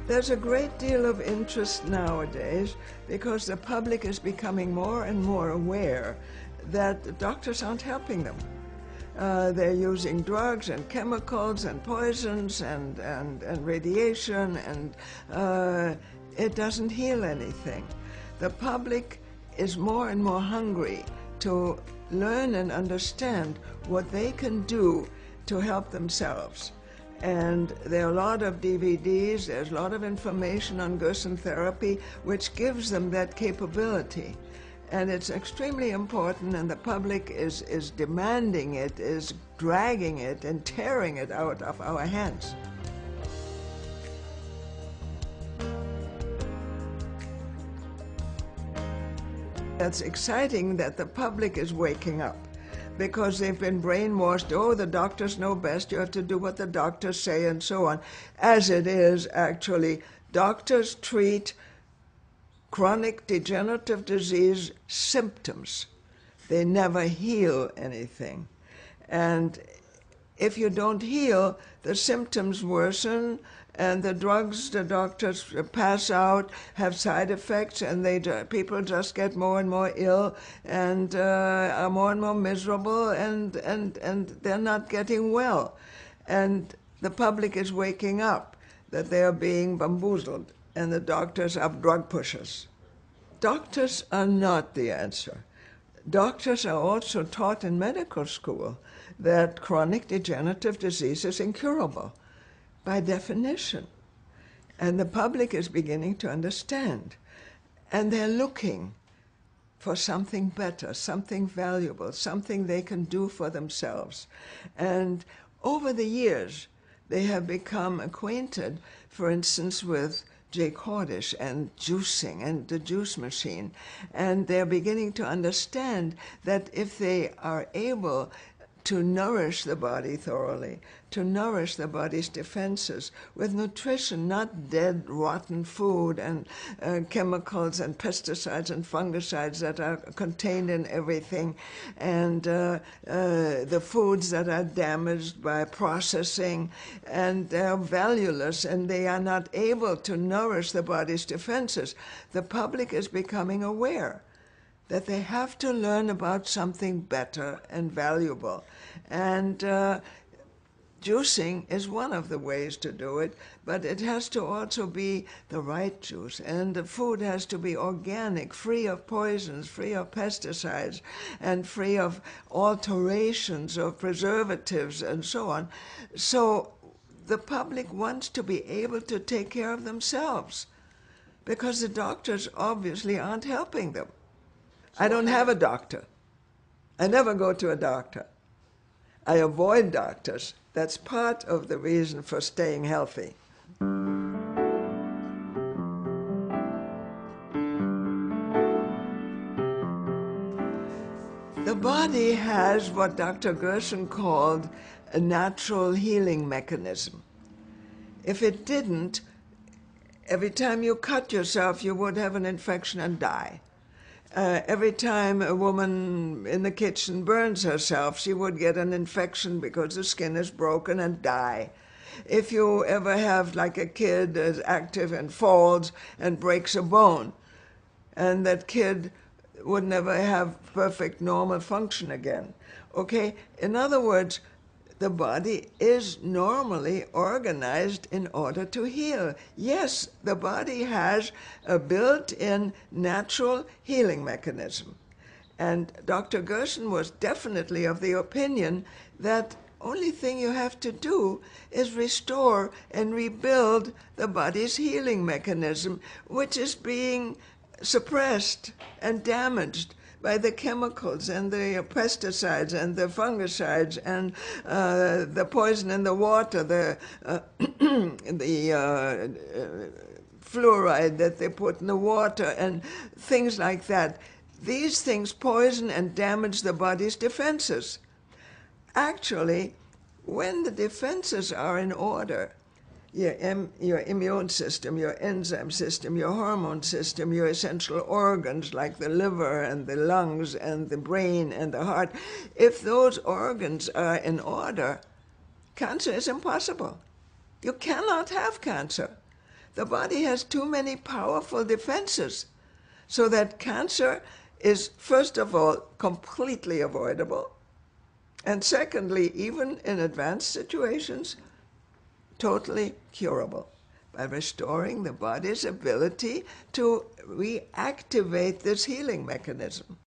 There's a great deal of interest nowadays because the public is becoming more and more aware that doctors aren't helping them. They're using drugs and chemicals and poisons and radiation, and it doesn't heal anything. The public is more and more hungry to learn and understand what they can do to help themselves. And there are a lot of DVDs, there's a lot of information on Gerson therapy, which gives them that capability. And it's extremely important, and the public is demanding it, is dragging it and tearing it out of our hands. That's exciting that the public is waking up, because they've been brainwashed. Oh, the doctors know best, you have to do what the doctors say, and so on. As it is, actually, doctors treat chronic degenerative disease symptoms. They never heal anything. And if you don't heal, the symptoms worsen, and the drugs the doctors pass out have side effects, and people just get more and more ill and are more and more miserable, and they're not getting well. And the public is waking up that they are being bamboozled, and the doctors are drug pushers. Doctors are not the answer. Doctors are also taught in medical school that chronic degenerative disease is incurable by definition. And the public is beginning to understand. And they're looking for something better, something valuable, something they can do for themselves. And over the years, they have become acquainted, for instance, with Jay Cordish and juicing and the juice machine. And they're beginning to understand that if they are able to nourish the body thoroughly, to nourish the body's defenses with nutrition, not dead, rotten food and chemicals and pesticides and fungicides that are contained in everything, and the foods that are damaged by processing, and they're valueless, and they are not able to nourish the body's defenses. The public is becoming aware that they have to learn about something better and valuable. And juicing is one of the ways to do it, but it has to also be the right juice, and the food has to be organic, free of poisons, free of pesticides, and free of alterations of preservatives and so on. So the public wants to be able to take care of themselves, because the doctors obviously aren't helping them. I don't have a doctor. I never go to a doctor. I avoid doctors. That's part of the reason for staying healthy. The body has what Dr. Gerson called a natural healing mechanism. If it didn't, every time you cut yourself, you would have an infection and die. Every time a woman in the kitchen burns herself, she would get an infection because the skin is broken and die. If you ever have, like a kid is active and falls and breaks a bone, and that kid would never have perfect normal function again. Okay? In other words, the body is normally organized in order to heal. Yes, the body has a built-in natural healing mechanism. And Dr. Gerson was definitely of the opinion that only thing you have to do is restore and rebuild the body's healing mechanism, which is being suppressed and damaged by the chemicals and the pesticides and the fungicides and the poison in the water, the fluoride that they put in the water and things like that. These things poison and damage the body's defenses. Actually, when the defenses are in order, your immune system, your enzyme system, your hormone system, your essential organs like the liver and the lungs and the brain and the heart, if those organs are in order, cancer is impossible. You cannot have cancer. the body has too many powerful defenses, so that cancer is, first of all, completely avoidable, and secondly, even in advanced situations, totally curable by restoring the body's ability to reactivate this healing mechanism.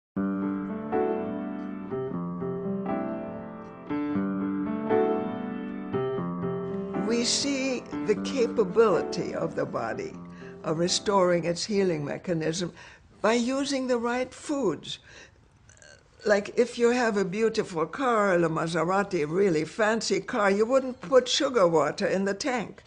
We see the capability of the body of restoring its healing mechanism by using the right foods. Like if you have a beautiful car, a Maserati, really fancy car, you wouldn't put sugar water in the tank.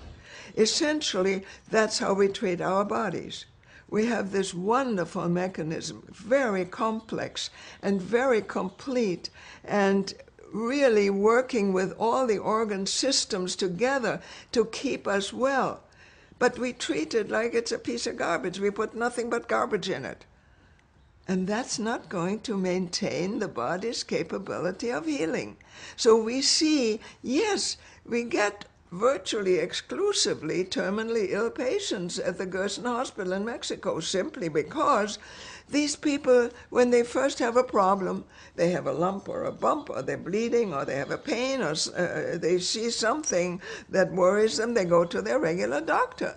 Essentially, that's how we treat our bodies. We have this wonderful mechanism, very complex and very complete, and really working with all the organ systems together to keep us well. But we treat it like it's a piece of garbage. We put nothing but garbage in it. And that's not going to maintain the body's capability of healing. So we see, yes, we get virtually exclusively terminally ill patients at the Gerson Hospital in Mexico, simply because these people, when they first have a problem, they have a lump or a bump, or they're bleeding, or they have a pain, or they see something that worries them, they go to their regular doctor.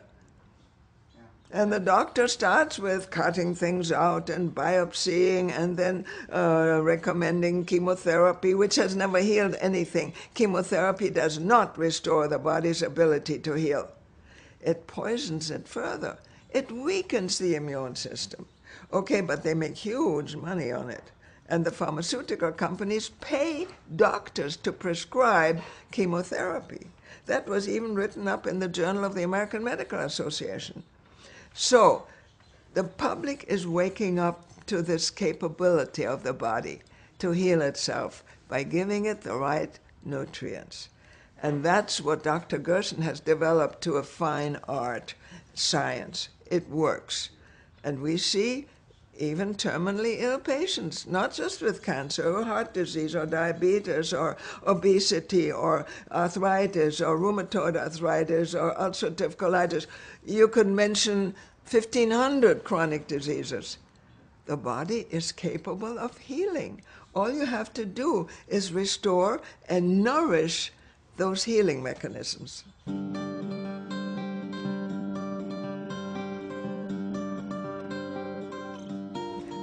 And the doctor starts with cutting things out and biopsying and then recommending chemotherapy, which has never healed anything. Chemotherapy does not restore the body's ability to heal. It poisons it further. It weakens the immune system. Okay, but they make huge money on it. And the pharmaceutical companies pay doctors to prescribe chemotherapy. That was even written up in the Journal of the American Medical Association. So the public is waking up to this capability of the body to heal itself by giving it the right nutrients. And that's what Dr. Gerson has developed to a fine art, science. It works. And we see even terminally ill patients, not just with cancer or heart disease or diabetes or obesity or arthritis or rheumatoid arthritis or ulcerative colitis. You could mention 1,500 chronic diseases. The body is capable of healing. All you have to do is restore and nourish those healing mechanisms.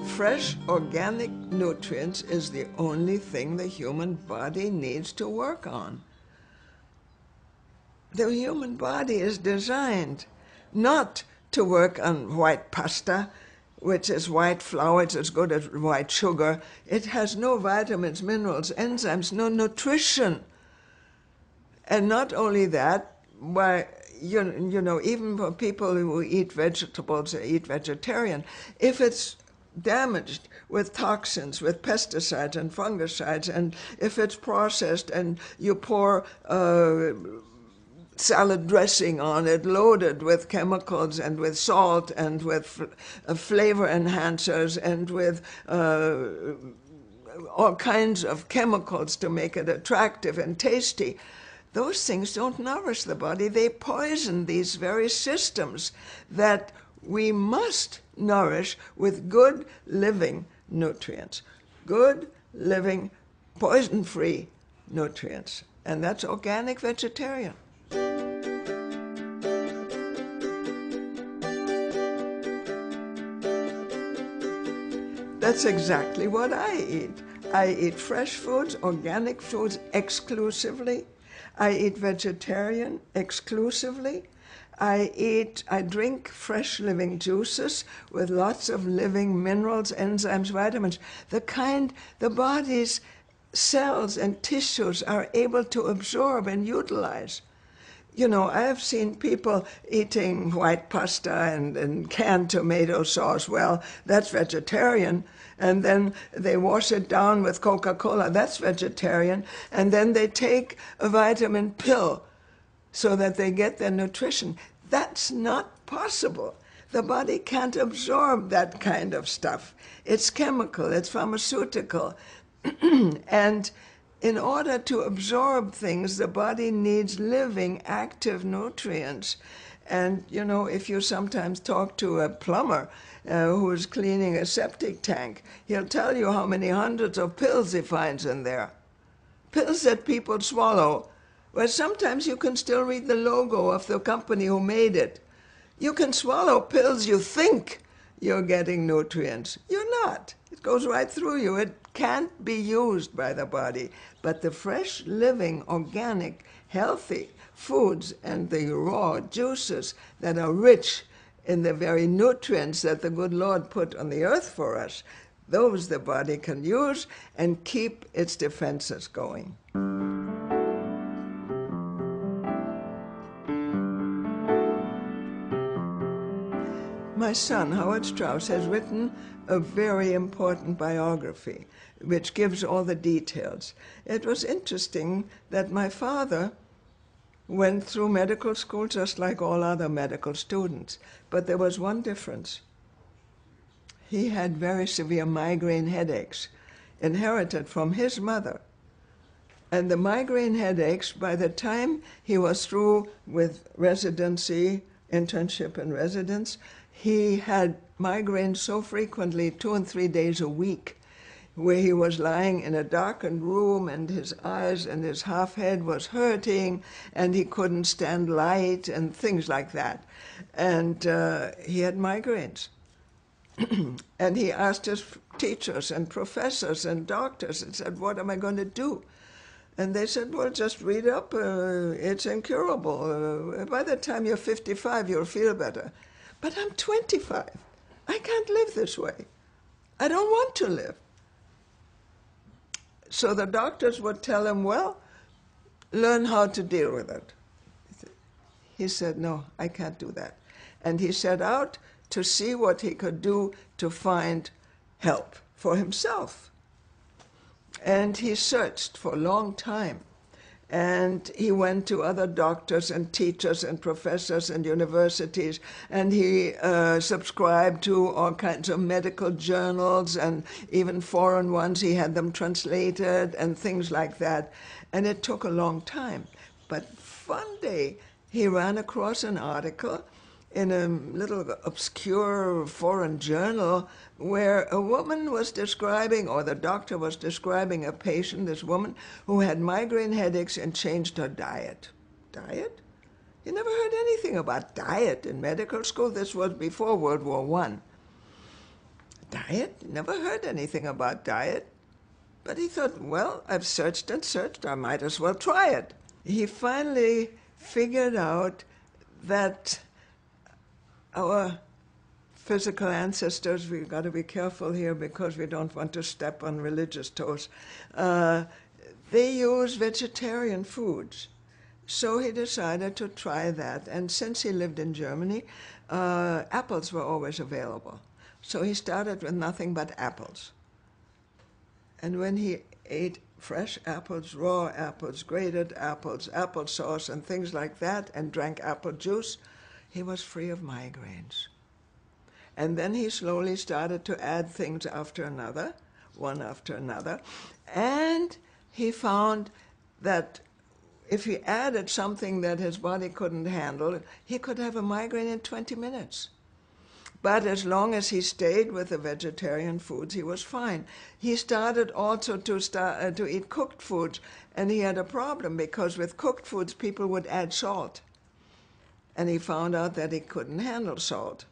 Fresh organic nutrients is the only thing the human body needs to work on. The human body is designed not to work on white pasta, which is white flour, it's as good as white sugar. It has no vitamins, minerals, enzymes, no nutrition. And not only that, why, you know, even for people who eat vegetables or eat vegetarian, if it's damaged with toxins, with pesticides and fungicides, and if it's processed and you pour salad dressing on it, loaded with chemicals and with salt and with flavor enhancers and with all kinds of chemicals to make it attractive and tasty, those things don't nourish the body. They poison these very systems that we must nourish with good living nutrients, good living poison-free nutrients, and that's organic vegetarian. That's exactly what I eat. I eat fresh foods, organic foods exclusively. I eat vegetarian exclusively. I drink fresh living juices with lots of living minerals, enzymes, vitamins, the kind the body's cells and tissues are able to absorb and utilize. You know, I have seen people eating white pasta and canned tomato sauce. Well, that's vegetarian. And then they wash it down with Coca-Cola. That's vegetarian. And then they take a vitamin pill so that they get their nutrition. That's not possible. The body can't absorb that kind of stuff. It's chemical, it's pharmaceutical. And in order to absorb things, the body needs living, active nutrients. And, you know, if you sometimes talk to a plumber who's cleaning a septic tank, he'll tell you how many hundreds of pills he finds in there. Pills that people swallow, where sometimes you can still read the logo of the company who made it. You can swallow pills you think you're getting nutrients. You're not. It goes right through you. It can't be used by the body. But the fresh, living, organic, healthy foods and the raw juices that are rich in the very nutrients that the good Lord put on the earth for us, those the body can use and keep its defenses going. My son, Howard Strauss, has written a very important biography which gives all the details. It was interesting that my father went through medical school just like all other medical students, but there was one difference. He had very severe migraine headaches, inherited from his mother. And the migraine headaches, by the time he was through with residency, internship and residence, he had migraines so frequently, 2 and 3 days a week, where he was lying in a darkened room and his eyes and his half head was hurting and he couldn't stand light and things like that. And he had migraines. And he asked his teachers and professors and doctors and said, what am I going to do? And they said, well, just read up. It's incurable. By the time you're 55, you'll feel better. But I'm 25. I can't live this way. I don't want to live. So the doctors would tell him, well, learn how to deal with it. He said, no, I can't do that. And he set out to see what he could do to find help for himself. And he searched for a long time. And he went to other doctors and teachers and professors and universities, and he subscribed to all kinds of medical journals and even foreign ones. He had them translated and things like that. And it took a long time. But one day he ran across an article in a little obscure foreign journal where a woman was describing, or the doctor was describing a patient, this woman, who had migraine headaches and changed her diet. Diet? You never heard anything about diet in medical school. This was before World War I. Diet? Never heard anything about diet. But he thought, well, I've searched and searched, I might as well try it. He finally figured out that our physical ancestors, we've got to be careful here because we don't want to step on religious toes, they use vegetarian foods. So he decided to try that. And since he lived in Germany, apples were always available. So he started with nothing but apples. And when he ate fresh apples, raw apples, grated apples, applesauce, and things like that, and drank apple juice, he was free of migraines. And then he slowly started to add things after another, one after another. And he found that if he added something that his body couldn't handle, he could have a migraine in 20 minutes. But as long as he stayed with the vegetarian foods, he was fine. He started also to eat cooked foods, and he had a problem because with cooked foods, people would add salt. And he found out that he couldn't handle salt,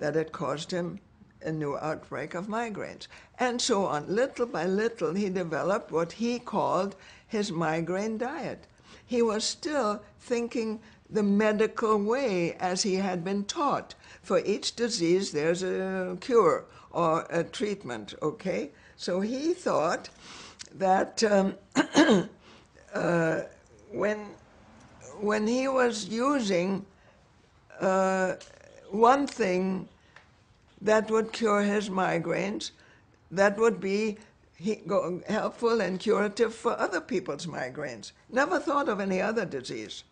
that it caused him a new outbreak of migraines. And so on. Little by little, he developed what he called his migraine diet. He was still thinking the medical way as he had been taught. For each disease, there's a cure or a treatment, okay? So he thought that when he was using one thing that would cure his migraines, that would be helpful and curative for other people's migraines. Never thought of any other disease.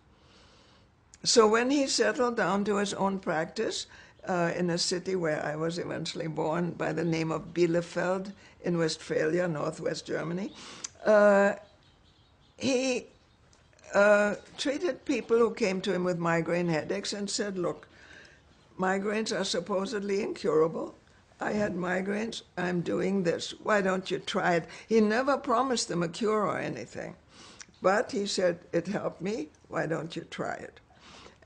So when he settled down to his own practice in a city where I was eventually born by the name of Bielefeld in Westphalia, northwest Germany, he treated people who came to him with migraine headaches and said, look, migraines are supposedly incurable. I had migraines, I'm doing this. Why don't you try it? He never promised them a cure or anything. But he said, it helped me, why don't you try it?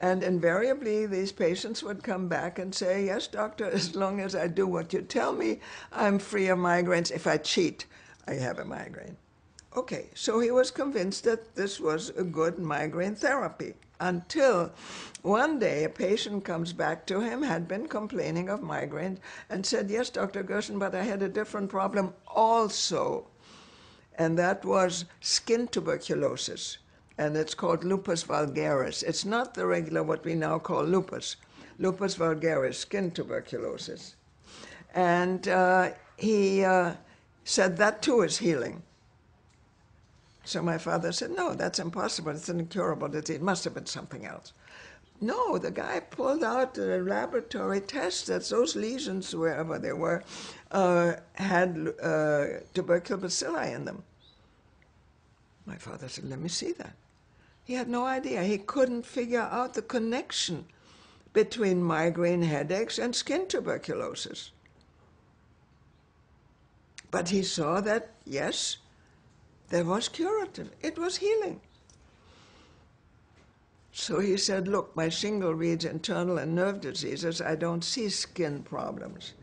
And invariably, these patients would come back and say, yes, doctor, as long as I do what you tell me, I'm free of migraines. If I cheat, I have a migraine. Okay, so he was convinced that this was a good migraine therapy until one day a patient comes back to him, had been complaining of migraine, and said, yes, Dr. Gerson, but I had a different problem also. And that was skin tuberculosis. And it's called lupus vulgaris. It's not the regular, what we now call lupus. Lupus vulgaris, skin tuberculosis. And he said that too is healing. So my father said, no, that's impossible. It's an incurable disease. It must have been something else. No, the guy pulled out a laboratory test that those lesions, wherever they were, had tubercular bacilli in them. My father said, let me see that. He had no idea. He couldn't figure out the connection between migraine headaches and skin tuberculosis. But he saw that, yes, there was curative. It was healing. So he said, look, my shingle reads internal and nerve diseases. I don't see skin problems.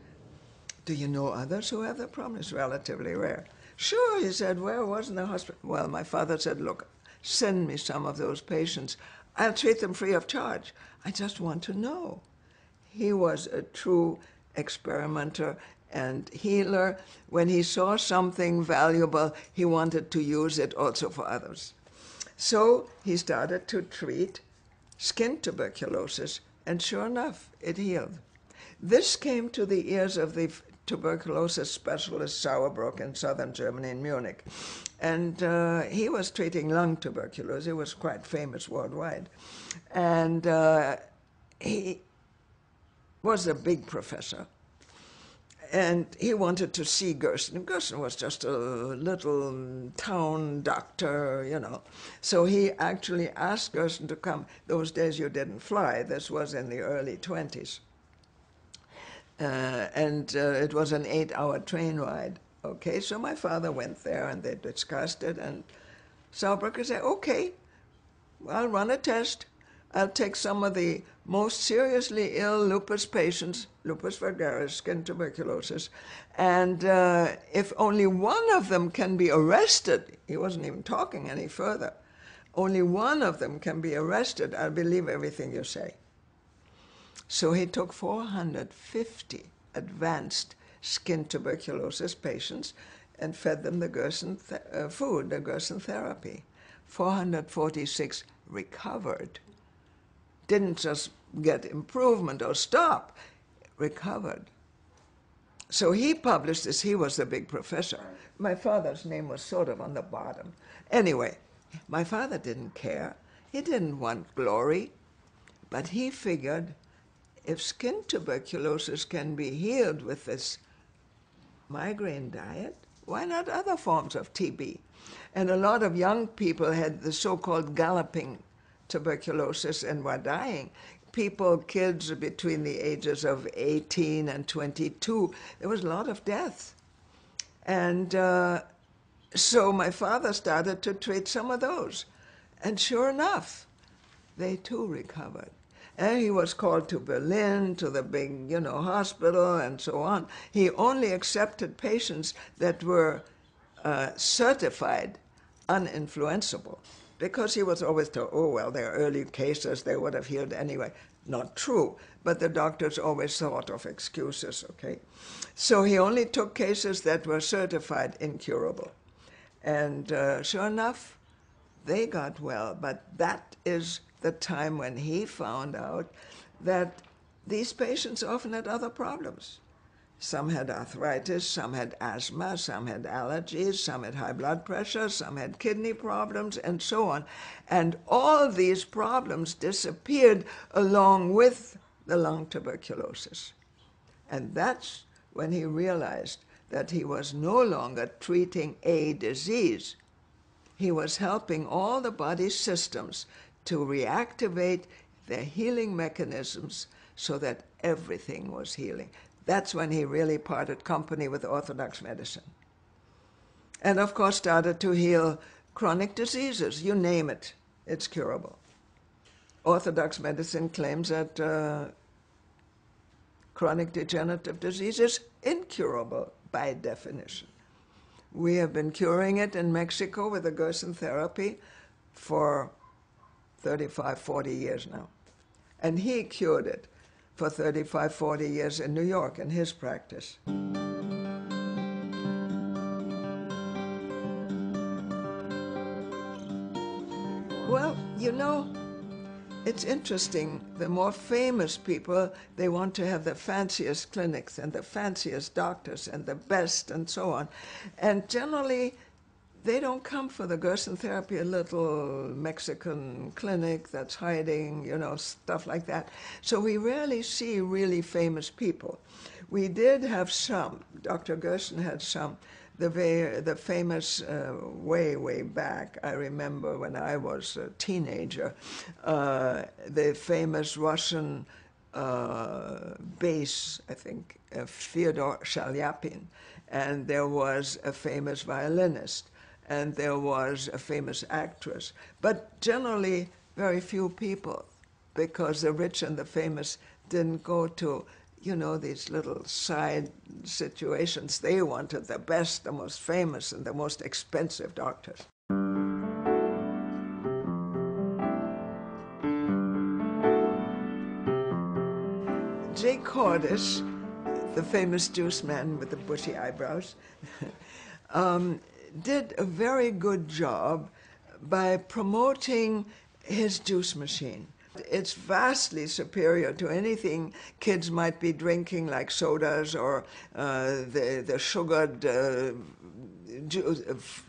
Do you know others who have that problem? It's relatively rare. Sure, he said, where was in the hospital? Well, my father said, look, send me some of those patients. I'll treat them free of charge. I just want to know. He was a true experimenter and healer. When he saw something valuable, he wanted to use it also for others. So he started to treat skin tuberculosis, and sure enough, it healed. This came to the ears of the tuberculosis specialist Sauerbruck in southern Germany, in Munich. And he was treating lung tuberculosis. He was quite famous worldwide. And he was a big professor. And he wanted to see Gerson. Gerson was just a little town doctor, you know. So he actually asked Gerson to come. Those days you didn't fly. This was in the early 20s. It was an 8-hour train ride. Okay, so my father went there and they discussed it. And Sauerbruck said, okay, I'll run a test. I'll take some of the most seriously ill lupus patients, lupus vulgaris, skin tuberculosis, and if only one of them can be arrested, he wasn't even talking any further, only one of them can be arrested, I'll believe everything you say. So he took 450 advanced skin tuberculosis patients and fed them the Gerson food, the Gerson therapy. 446 recovered. Didn't just get improvement or stop, recovered. So he published this. He was the big professor. My father's name was sort of on the bottom. Anyway, my father didn't care. He didn't want glory, but he figured if skin tuberculosis can be healed with this migraine diet, why not other forms of TB? And a lot of young people had the so-called galloping tuberculosis and were dying. People, kids between the ages of 18 and 22, there was a lot of death. And so my father started to treat some of those. And sure enough, they too recovered. And he was called to Berlin, to the big, hospital and so on. He only accepted patients that were certified uninfluenceable, because he was always told, oh, well, they're early cases, they would have healed anyway. Not true, but the doctors always thought of excuses, okay? So he only took cases that were certified incurable. And sure enough, they got well, but that is the time when he found out that these patients often had other problems. Some had arthritis, some had asthma, some had allergies, some had high blood pressure, some had kidney problems, and so on. And all these problems disappeared along with the lung tuberculosis. And that's when he realized that he was no longer treating a disease. He was helping all the body's systems to reactivate their healing mechanisms so that everything was healing. That's when he really parted company with Orthodox medicine. And of course started to heal chronic diseases. You name it, it's curable. Orthodox medicine claims that chronic degenerative disease is incurable by definition. We have been curing it in Mexico with the Gerson therapy for 35, 40 years now. And he cured it for 35, 40 years in New York in his practice. Well, you know, it's interesting. The more famous people, they want to have the fanciest clinics and the fanciest doctors and the best and so on. And generally, they don't come for the Gerson therapy, a little Mexican clinic that's hiding, you know, stuff like that. So we rarely see really famous people. We did have some. Dr. Gerson had some. The famous, way back, I remember when I was a teenager, the famous Russian bass, I think, Fyodor Shalyapin, and there was a famous violinist, and there was a famous actress, but generally very few people, because the rich and the famous didn't go to, you know, these little side situations. They wanted the best, the most famous, and the most expensive doctors. J. Cordish, the famous juice man with the bushy eyebrows, did a very good job by promoting his juice machine. It's vastly superior to anything kids might be drinking, like sodas or the sugared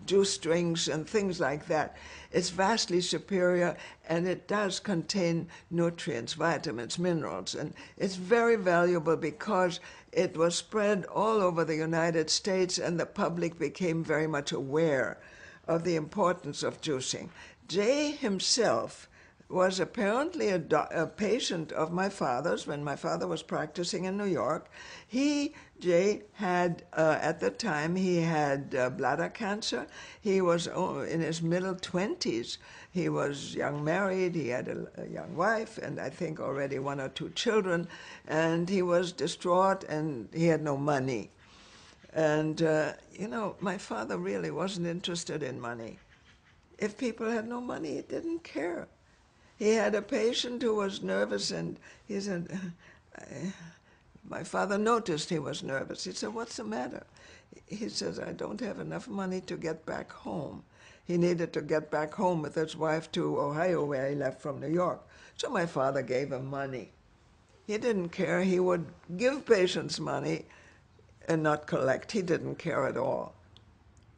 juice drinks and things like that. It's vastly superior, and it does contain nutrients, vitamins, minerals, and it's very valuable because it was spread all over the United States, and the public became very much aware of the importance of juicing. Jay himself was apparently a patient of my father's when my father was practicing in New York. Jay had, at the time, he had bladder cancer. He was in his middle 20s. He was young married, he had a young wife, and I think already 1 or 2 children, and he was distraught, and he had no money. And, you know, my father really wasn't interested in money. If people had no money, he didn't care. He had a patient who was nervous, and he said, my father noticed he was nervous. He said, "What's the matter?" He says, "I don't have enough money to get back home." He needed to get back home with his wife to Ohio, where he left from New York. So my father gave him money. He didn't care. He would give patients money and not collect. He didn't care at all.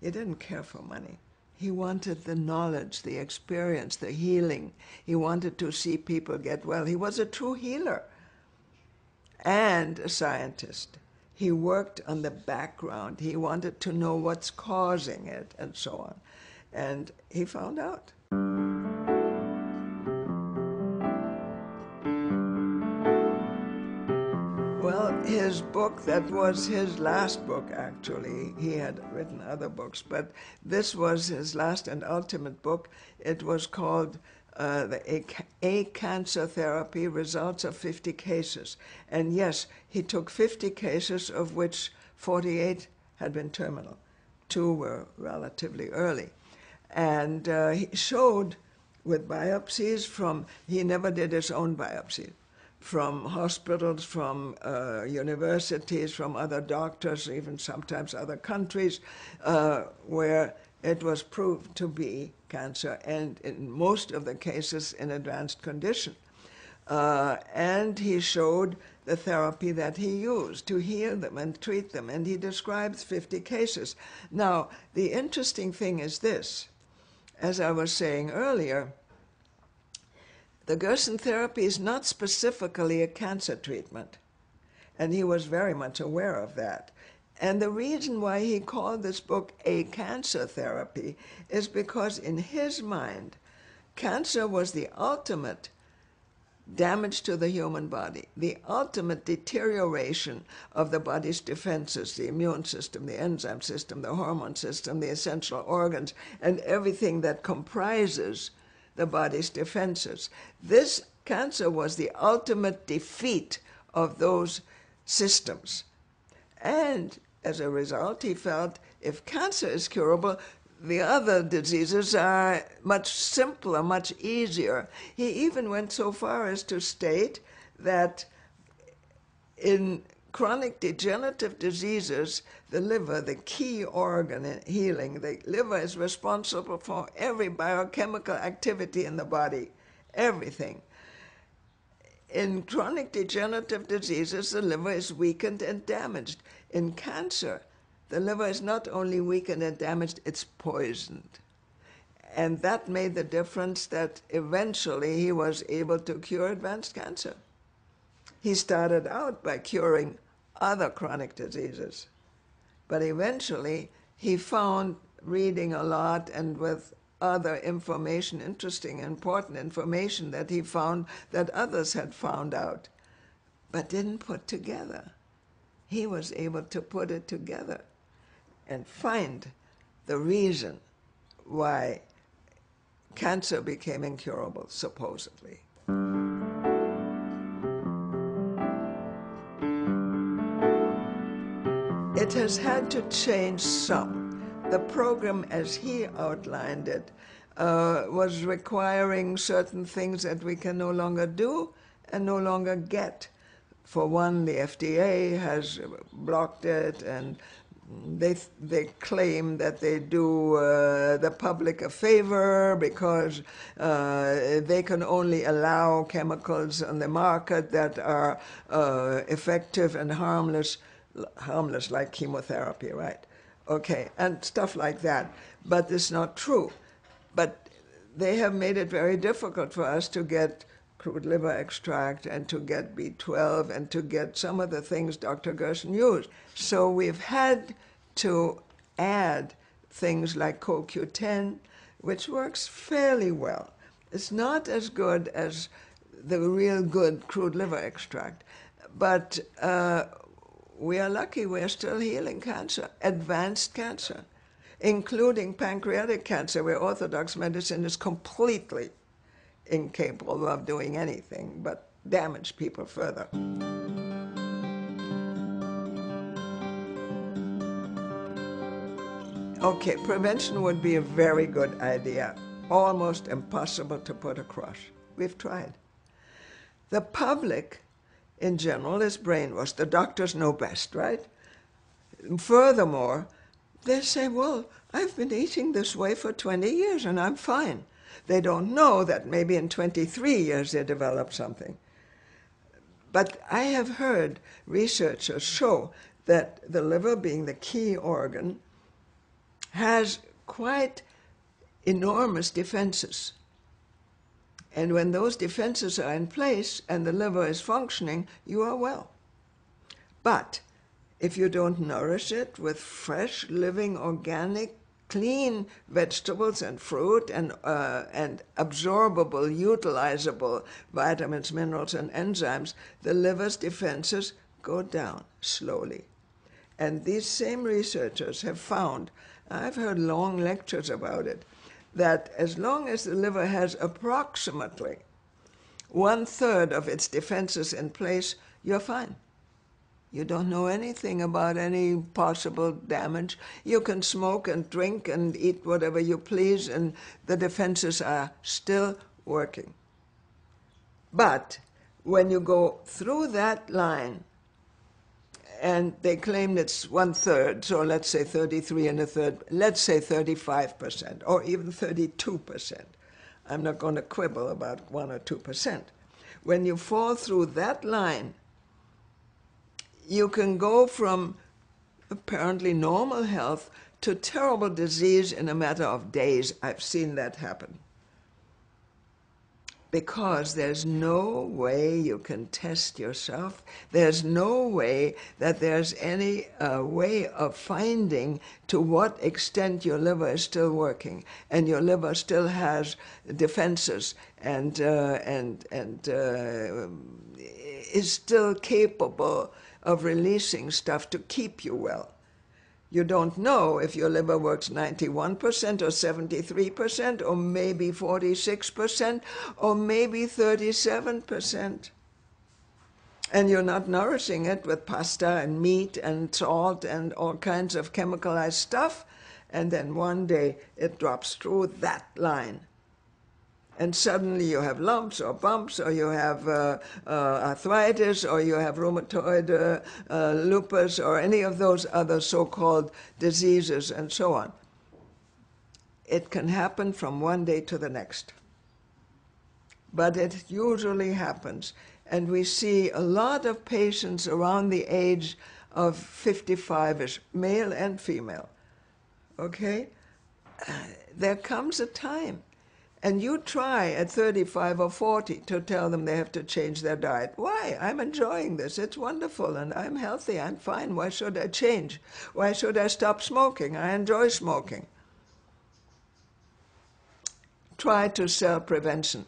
He didn't care for money. He wanted the knowledge, the experience, the healing. He wanted to see people get well. He was a true healer and a scientist. He worked on the background. He wanted to know what's causing it and so on. And he found out. Well, his book, that was his last book, actually. He had written other books, but this was his last and ultimate book. It was called A Cancer Therapy, Results of 50 Cases. And yes, he took 50 cases, of which 48 had been terminal. 2 were relatively early. And he showed with biopsies from, he never did his own biopsies, from hospitals, from universities, from other doctors, even sometimes other countries, where it was proved to be cancer, and in most of the cases in advanced condition. And he showed the therapy that he used to heal them and treat them, and he describes 50 cases. Now, the interesting thing is this. As I was saying earlier, the Gerson therapy is not specifically a cancer treatment, and he was very much aware of that. And the reason why he called this book A Cancer Therapy is because in his mind, cancer was the ultimate damage to the human body, the ultimate deterioration of the body's defenses, the immune system, the enzyme system, the hormone system, the essential organs, and everything that comprises the body's defenses. This cancer was the ultimate defeat of those systems. And as a result, he felt if cancer is curable, the other diseases are much simpler, much easier. He even went so far as to state that in chronic degenerative diseases, the liver, the key organ in healing, the liver is responsible for every biochemical activity in the body, everything. In chronic degenerative diseases, the liver is weakened and damaged. In cancer, the liver is not only weakened and damaged, it's poisoned. And that made the difference that eventually he was able to cure advanced cancer. He started out by curing other chronic diseases. But eventually, he found, reading a lot and with other information, interesting, important information that he found that others had found out, but didn't put together. He was able to put it together and find the reason why cancer became incurable, supposedly. It has had to change some. The program, as he outlined it, was requiring certain things that we can no longer do and no longer get. For one, the FDA has blocked it, and they claim that they do the public a favor because they can only allow chemicals on the market that are effective and harmless like chemotherapy, right? Okay, and stuff like that. But it's not true. But they have made it very difficult for us to get crude liver extract and to get B12 and to get some of the things Dr. Gerson used. So we've had to add things like CoQ10, which works fairly well. It's not as good as the real good crude liver extract, but we are lucky we're still healing cancer, advanced cancer, including pancreatic cancer, where orthodox medicine is completely incapable of doing anything but damage people further. Okay, prevention would be a very good idea, almost impossible to put across. We've tried. The public, in general, is brainwashed. The doctors know best, right? Furthermore, they say, well, I've been eating this way for 20 years and I'm fine. They don't know that maybe in 23 years they developed something. But I have heard researchers show that the liver, being the key organ, has quite enormous defenses. And when those defenses are in place and the liver is functioning, you are well. But if you don't nourish it with fresh, living, organic, clean vegetables and fruit and absorbable, utilizable vitamins, minerals, and enzymes, the liver's defenses go down slowly. And these same researchers have found, I've heard long lectures about it, that as long as the liver has approximately 1/3 of its defenses in place, you're fine. You don't know anything about any possible damage. You can smoke and drink and eat whatever you please, and the defenses are still working. But when you go through that line, and they claim it's 1/3, so let's say 33 1/3, let's say 35%, or even 32%. I'm not going to quibble about 1 or 2%. When you fall through that line, you can go from apparently normal health to terrible disease in a matter of days. I've seen that happen. because there's no way you can test yourself. There's no way that there's any way of finding to what extent your liver is still working and your liver still has defenses and is still capable of releasing stuff to keep you well. You don't know if your liver works 91% or 73% or maybe 46% or maybe 37%. And you're not nourishing it with pasta and meat and salt and all kinds of chemicalized stuff. And then one day it drops through that line. And suddenly you have lumps or bumps, or you have arthritis, or you have rheumatoid lupus, or any of those other so-called diseases, and so on. It can happen from one day to the next. But it usually happens. And we see a lot of patients around the age of 55-ish, male and female. Okay? There comes a time. And you try at 35 or 40 to tell them they have to change their diet. Why? I'm enjoying this. It's wonderful, and I'm healthy. I'm fine. Why should I change? Why should I stop smoking? I enjoy smoking. Try to sell prevention.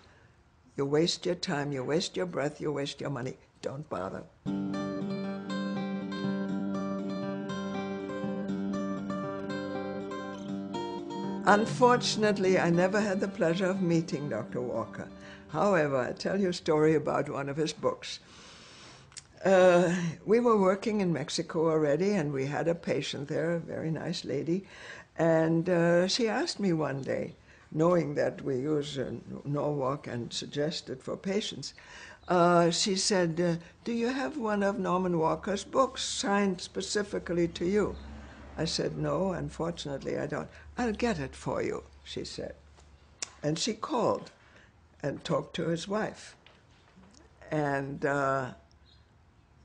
You waste your time, you waste your breath, you waste your money. Don't bother. Unfortunately, I never had the pleasure of meeting Dr. Walker. However, I'll tell you a story about one of his books. We were working in Mexico already, and we had a patient there, a very nice lady, and she asked me one day, knowing that we use Norwalk and suggest it for patients, she said, do you have one of Norman Walker's books signed specifically to you? I said, no, unfortunately I don't. I'll get it for you, she said. And she called and talked to his wife. And the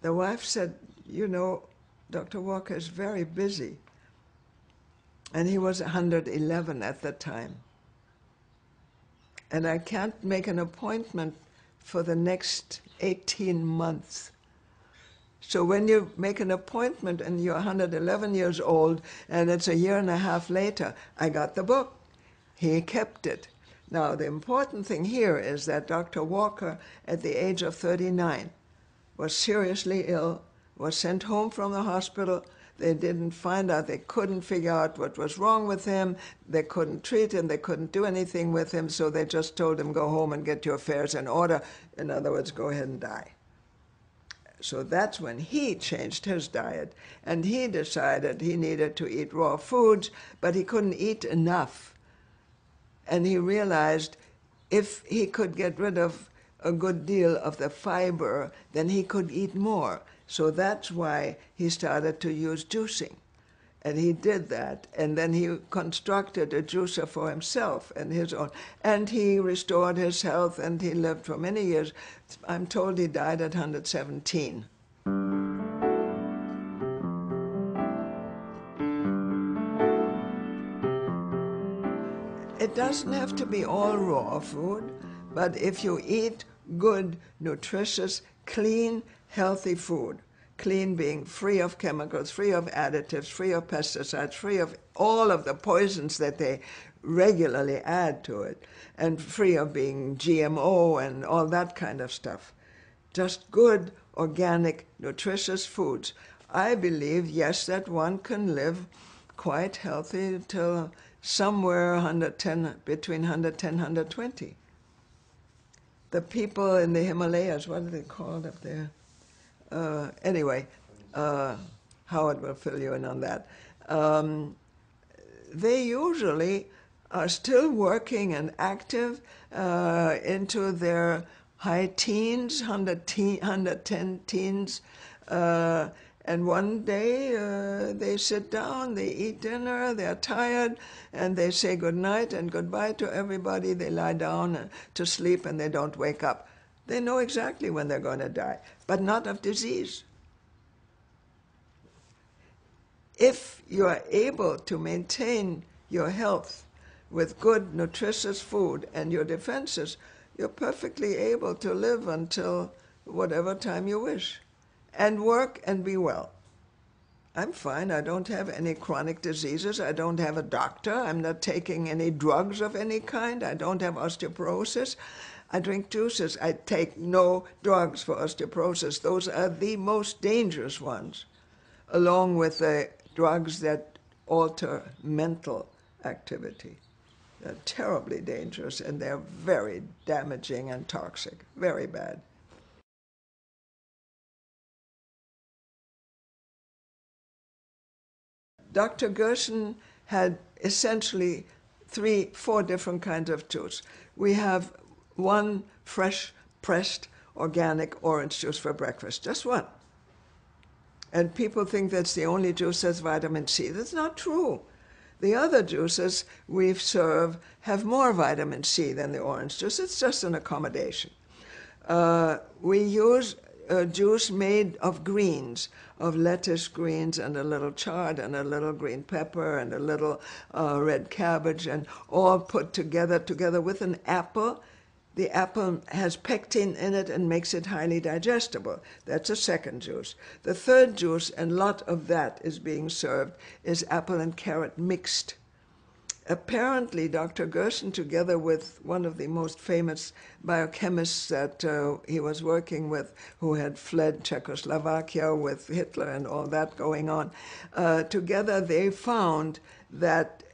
wife said, you know, Dr. Walker is very busy. And he was 111 at the time. And I can't make an appointment for the next 18 months. So when you make an appointment and you're 111 years old and it's a year and a half later, I got the book. He kept it. Now, the important thing here is that Dr. Walker, at the age of 39, was seriously ill, was sent home from the hospital. They didn't find out, they couldn't figure out what was wrong with him. They couldn't treat him, they couldn't do anything with him, so they just told him, go home and get your affairs in order. In other words, go ahead and die. So that's when he changed his diet, and he decided he needed to eat raw foods, but he couldn't eat enough. And he realized if he could get rid of a good deal of the fiber, then he could eat more. So that's why he started to use juicing. And he did that, and then he constructed a juicer for himself and his own. And he restored his health, and he lived for many years. I'm told he died at 117. It doesn't have to be all raw food, but if you eat good, nutritious, clean, healthy food, clean being free of chemicals, free of additives, free of pesticides, free of all of the poisons that they regularly add to it, and free of being GMO and all that kind of stuff. Just good, organic, nutritious foods. I believe, yes, that one can live quite healthy till somewhere 110, between 110 and 120. The people in the Himalayas, what are they called up there? Anyway, Howard will fill you in on that. They usually are still working and active into their high teens, 110 teens, and one day they sit down, they eat dinner, they're tired, and they say goodnight and goodbye to everybody. They lie down to sleep and they don't wake up. They know exactly when they're going to die, but not of disease. If you are able to maintain your health with good, nutritious food and your defenses, you're perfectly able to live until whatever time you wish, and work and be well. I'm fine. I don't have any chronic diseases. I don't have a doctor. I'm not taking any drugs of any kind. I don't have osteoporosis. I drink juices. I take no drugs for osteoporosis. Those are the most dangerous ones, along with the drugs that alter mental activity. They're terribly dangerous, and they're very damaging and toxic, very bad. Dr. Gerson had essentially four different kinds of juice. We have one fresh, pressed, organic orange juice for breakfast, just one. And people think that's the only juice that's vitamin C. That's not true. The other juices we serve have more vitamin C than the orange juice. It's just an accommodation. We use a juice made of greens, of lettuce greens and a little chard and a little green pepper and a little red cabbage, and all put together with an apple. The apple has pectin in it and makes it highly digestible. That's a second juice. The third juice, and a lot of that is being served, is apple and carrot mixed. Apparently, Dr. Gerson, together with one of the most famous biochemists that he was working with, who had fled Czechoslovakia with Hitler and all that going on, together they found that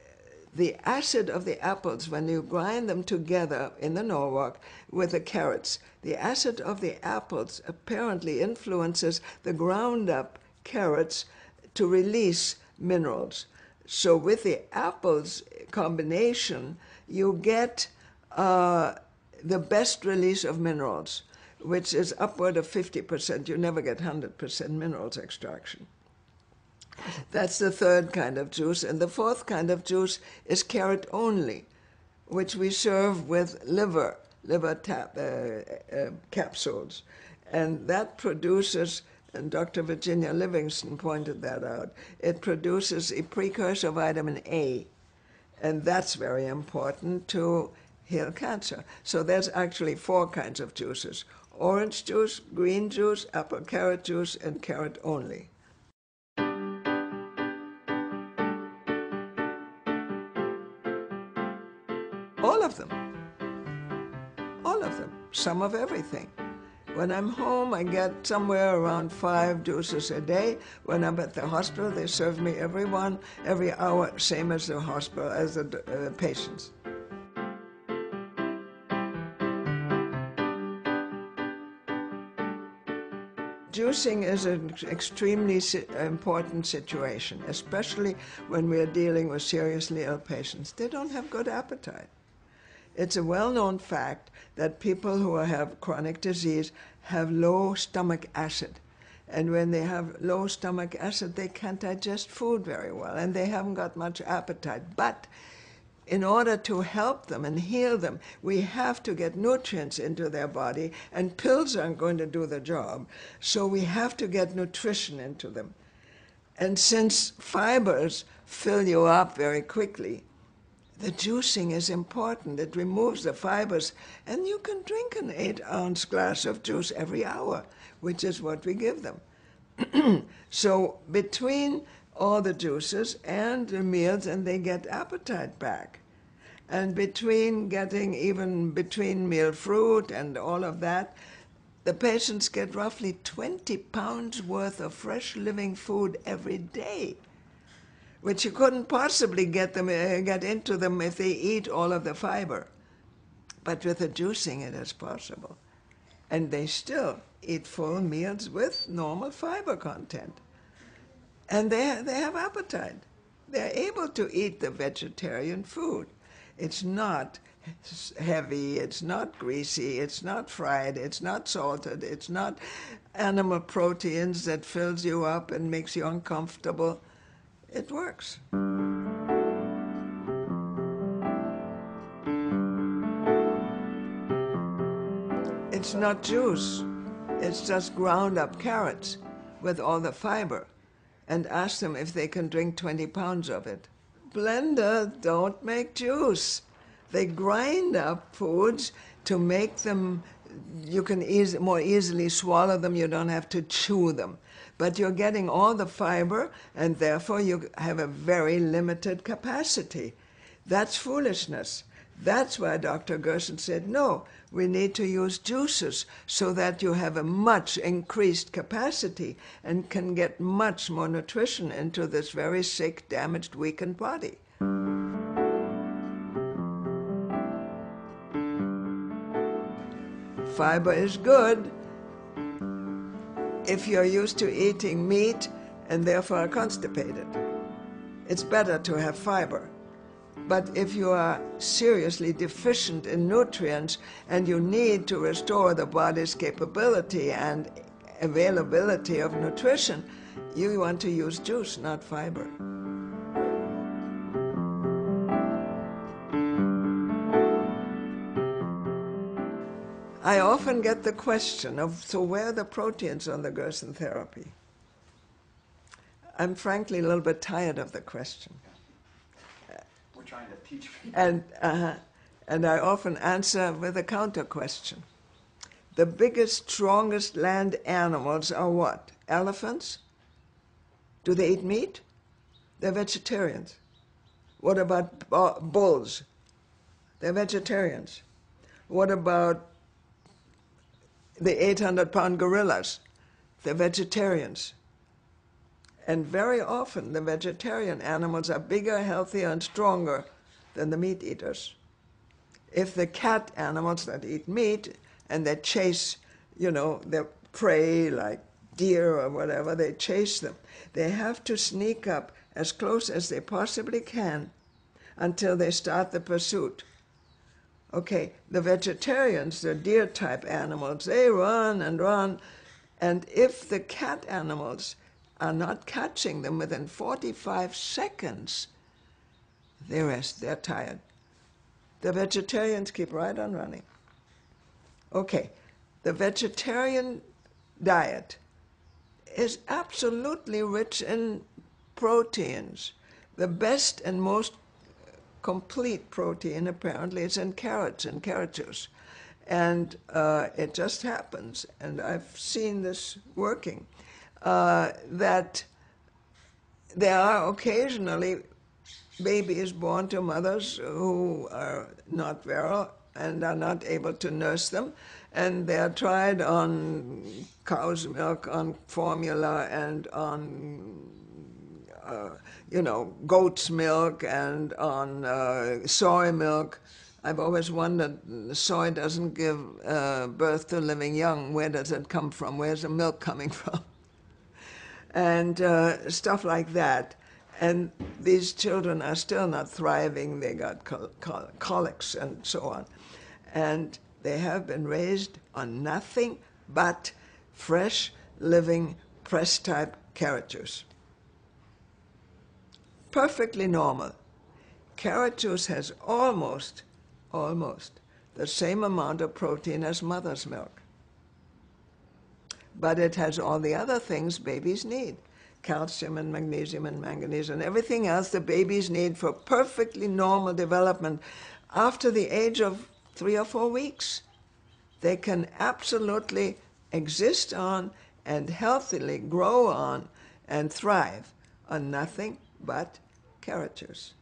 the acid of the apples, when you grind them together in the Norwalk with the carrots, the acid of the apples apparently influences the ground up carrots to release minerals. So with the apples combination, you get the best release of minerals, which is upward of 50%. You never get 100% minerals extraction. That's the third kind of juice. And the fourth kind of juice is carrot only, which we serve with liver capsules. And that produces, and Dr. Virginia Livingston pointed that out, it produces a precursor vitamin A. And that's very important to heal cancer. So there's actually four kinds of juices: orange juice, green juice, apple carrot juice, and carrot only. All of them. All of them. Some of everything. When I'm home, I get somewhere around 5 juices a day. When I'm at the hospital, they serve me every hour, same as the hospital, as the patients. Juicing is an extremely important situation, especially when we're dealing with seriously ill patients. They don't have good appetite. It's a well-known fact that people who have chronic disease have low stomach acid. And when they have low stomach acid, they can't digest food very well, and they haven't got much appetite. But in order to help them and heal them, we have to get nutrients into their body, and pills aren't going to do the job. So we have to get nutrition into them. And since fibers fill you up very quickly, the juicing is important. It removes the fibers, and you can drink an 8-ounce glass of juice every hour, which is what we give them. So between all the juices and the meals, and they get appetite back. And between meal fruit and all of that, the patients get roughly 20 pounds worth of fresh living food every day, which you couldn't possibly get into them if they eat all of the fiber. But with the juicing, it is possible. And they still eat full meals with normal fiber content. And they have appetite. They're able to eat the vegetarian food. It's not heavy, it's not greasy, it's not fried, it's not salted, it's not animal proteins that fills you up and makes you uncomfortable. It works. It's not juice. It's just ground up carrots with all the fiber, and ask them if they can drink 20 pounds of it. Blenders don't make juice. They grind up foods to make them, you can more easily swallow them, you don't have to chew them. But you're getting all the fiber, and therefore you have a very limited capacity. That's foolishness. That's why Dr. Gerson said, no, we need to use juices so that you have a much increased capacity and can get much more nutrition into this very sick, damaged, weakened body. Fiber is good if you're used to eating meat and therefore are constipated. It's better to have fiber. But if you are seriously deficient in nutrients and you need to restore the body's capability and availability of nutrition, you want to use juice, not fiber. I often get the question of, so where are the proteins on the Gerson therapy? I'm frankly a little bit tired of the question. We're trying to teach people. And I often answer with a counter question. The biggest, strongest land animals are what? Elephants? Do they eat meat? They're vegetarians. What about bulls? They're vegetarians. What about the 800-pound gorillas? They're vegetarians. And very often the vegetarian animals are bigger, healthier, and stronger than the meat eaters. If the cat animals that eat meat and they chase, their prey like deer or whatever, they chase them. They have to sneak up as close as they possibly can until they start the pursuit. Okay, the vegetarians, the deer-type animals, they run and run, and if the cat animals are not catching them within 45 seconds, they rest, they're tired. The vegetarians keep right on running. Okay, the vegetarian diet is absolutely rich in proteins. The best and most complete protein apparently is in carrots and carrot juice. And it just happens, and I've seen this working, that there are occasionally babies born to mothers who are not virile and are not able to nurse them, and they're tried on cow's milk, on formula, and on goat's milk, and on soy milk. I've always wondered, soy doesn't give birth to living young. Where does it come from? Where's the milk coming from? And stuff like that. And these children are still not thriving. They got colics and so on. And they have been raised on nothing but fresh, living, press-type carrot juice. Perfectly normal. Carrot juice has almost the same amount of protein as mother's milk. But it has all the other things babies need. Calcium and magnesium and manganese and everything else the babies need for perfectly normal development. After the age of 3 or 4 weeks, they can absolutely exist on and healthily grow on and thrive on nothing but carrot juice.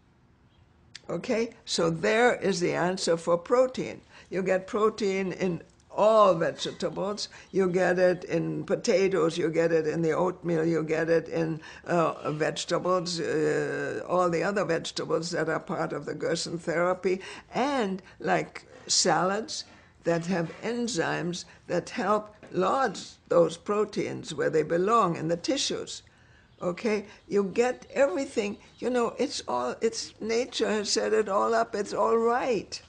Okay, so there is the answer for protein. You get protein in all vegetables. You get it in potatoes, you get it in the oatmeal, you get it in vegetables, all the other vegetables that are part of the Gerson therapy, and like salads that have enzymes that help lodge those proteins where they belong in the tissues. Okay, you get everything, it's nature has set it all up, it's all right.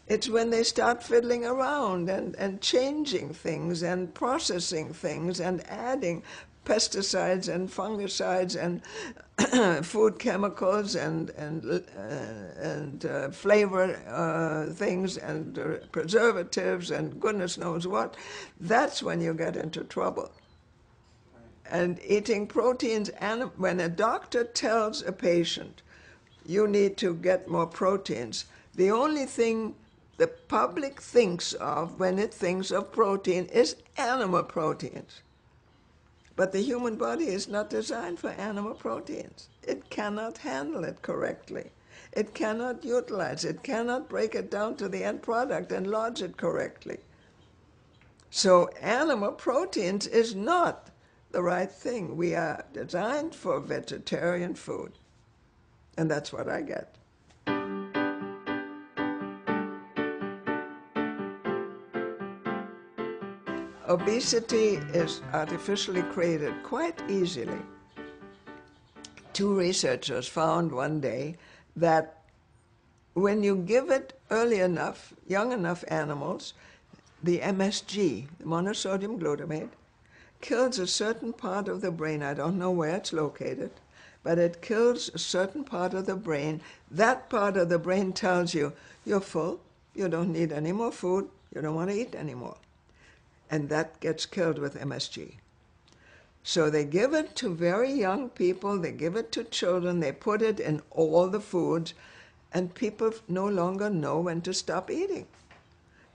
It's when they start fiddling around and changing things and processing things and adding pesticides and fungicides and food chemicals and flavor things and preservatives and goodness knows what. That's when you get into trouble. And eating proteins, and when a doctor tells a patient, you need to get more proteins, the only thing the public thinks of when it thinks of protein is animal proteins. But the human body is not designed for animal proteins. It cannot handle it correctly. It cannot utilize it, cannot break it down to the end product and lodge it correctly. So animal proteins is not the right thing. We are designed for vegetarian food. And that's what I get. Obesity is artificially created quite easily. Two researchers found one day that when you give it early enough, young enough animals, the MSG, monosodium glutamate, kills a certain part of the brain. I don't know where it's located, but it kills a certain part of the brain. That part of the brain tells you, you're full, you don't need any more food, you don't want to eat anymore. And that gets killed with MSG. So they give it to very young people, they give it to children, they put it in all the foods, and people no longer know when to stop eating.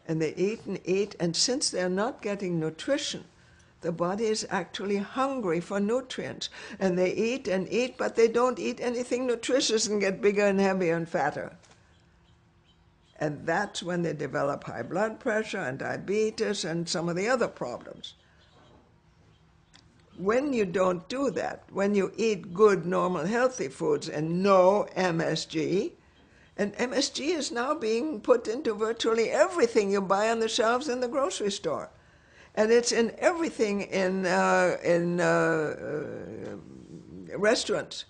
And they eat, and since they're not getting nutrition, the body is actually hungry for nutrients. And they eat and eat, but they don't eat anything nutritious and get bigger and heavier and fatter. And that's when they develop high blood pressure and diabetes and some of the other problems. When you don't do that, when you eat good, normal, healthy foods and no MSG, and MSG is now being put into virtually everything you buy on the shelves in the grocery store. And it's in everything in restaurants.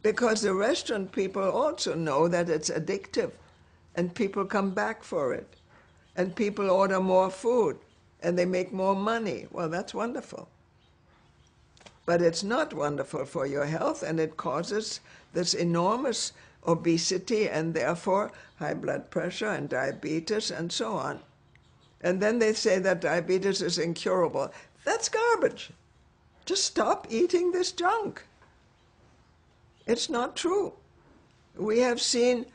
Because the restaurant people also know that it's addictive. And people come back for it. And people order more food. And they make more money. Well, that's wonderful. But it's not wonderful for your health, and it causes this enormous obesity and therefore high blood pressure and diabetes and so on. And then they say that diabetes is incurable. That's garbage. Just stop eating this junk. It's not true. We have seen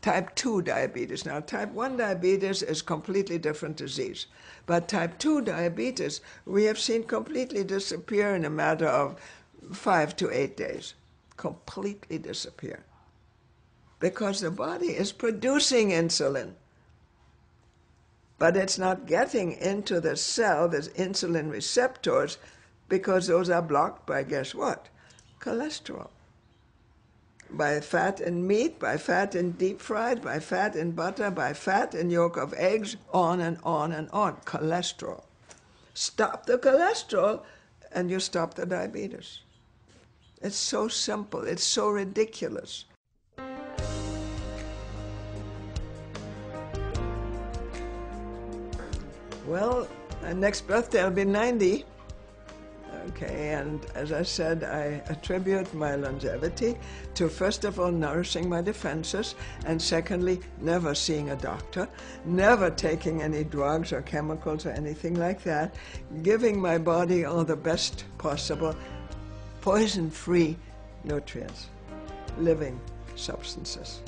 type 2 diabetes. Now, type 1 diabetes is a completely different disease. But type 2 diabetes, we have seen completely disappear in a matter of 5 to 8 days. Completely disappear. Because the body is producing insulin. But it's not getting into the cell, the insulin receptors, because those are blocked by, guess what? Cholesterol. By fat in meat, by fat in deep fried, by fat in butter, by fat in yolk of eggs, on and on and on. Cholesterol. Stop the cholesterol and you stop the diabetes. It's so simple. It's so ridiculous. Well, next birthday I'll be 90. Okay, and as I said, I attribute my longevity to, first of all, nourishing my defenses, and secondly, never seeing a doctor, never taking any drugs or chemicals or anything like that, giving my body all the best possible poison-free nutrients, living substances.